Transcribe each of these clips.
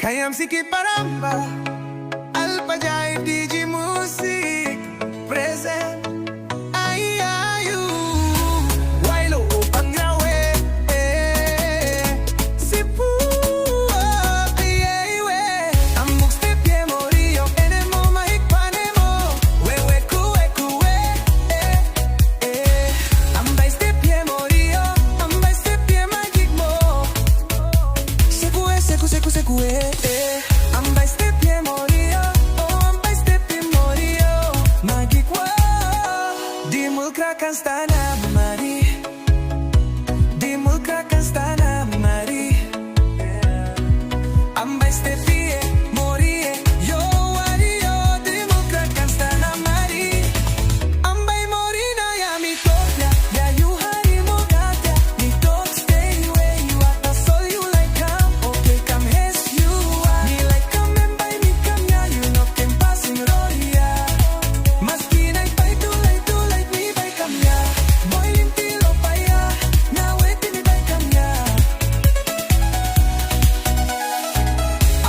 Kayam sikit paramba ALPHA-JIVE DJ Music Present Ay ayu Wailo upang ngawe Sipu Piyewe Amok Stephie morio Enemo mahikpanemo Wewe kuwe kuwe Ambai Stephie morio Ambai Stephie magigmo Sekue seku seku sekue Ambai Stephie morio Oh Ambai Stephie morio Magigwa Di mulkrakan stana mari Di mulkrakan stana mari Ambai Stephie morie Yo wario Di mulkrakan stana mari Ambai morina ya mi topia Ya you hari mo gatia Mi talk stay where you at I saw you like come Okay come hes you are Me like come and buy me come ya You know can passing roya Maski na ipay tulay mi bay come ya Boy intilo pa ya Na wait mi bay come ya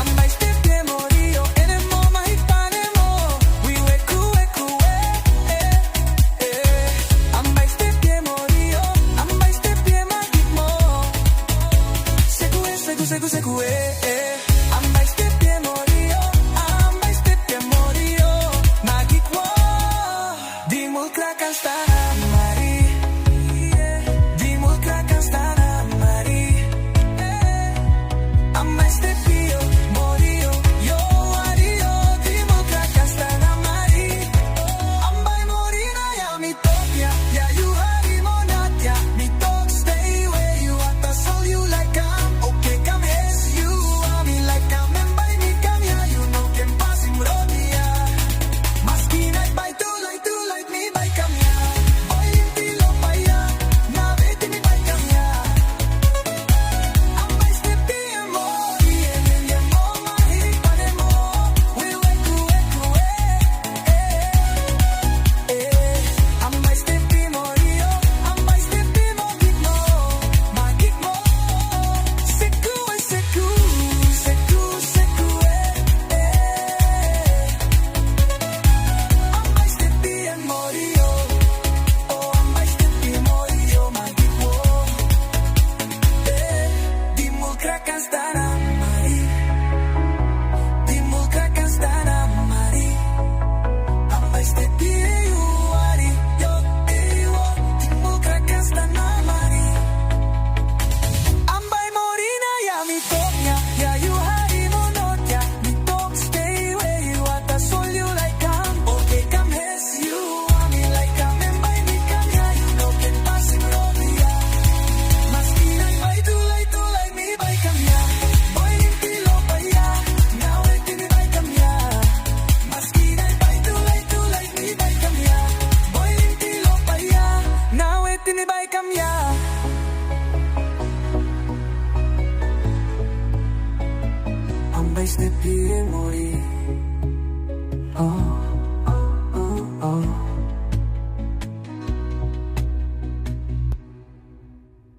Ambai Stephie morio Enemo mahikpanemo We weku Ambai Stephie morio Ambai Stephie magigmo Sekue seku sekue Ambai Stephie morio Ambai Stephie morio Magigwo Di mulkrakan stana mari Di mulkrakan stana mari Ambai Stephie morio Yo wario Di mulkrakan stana mari Ambai morina ya mi topia Ya you hari mo natya Mi talk stay where you at I saw you like come Okay come hes you are Me like come and buy me come ya You know can passing rodia Maski na ipay tulay mi bay come ya Boy intilo pa ya Na beti mi bay come ya Ambai Stephie morie Enye mo mahikpanemo We weku Ambai Stephie morio Ambai Stephie magigmo Sekue seku Ambai Stephie morio Oh Ambai Stephie morio magigmo Di mulkrakan stana mari Di mulkrakan stana mari Ambai Stephie you wari Yo ewo Di mulkrakan stana mari Ambai morina ya mi topia Ya you hari mo notya Mi talk stay where you at I saw you like come Okay come hes you are Me like come and buy me come ya You know can passing rodia Maski na ipay tulay mi bay come ya Boy intilo pa ya Na wait mi bay come ya Maski na ipay tulay mi bay come ya Boy intilo pa ya Na wait mi bay come ya Ambai Stephie mori Oh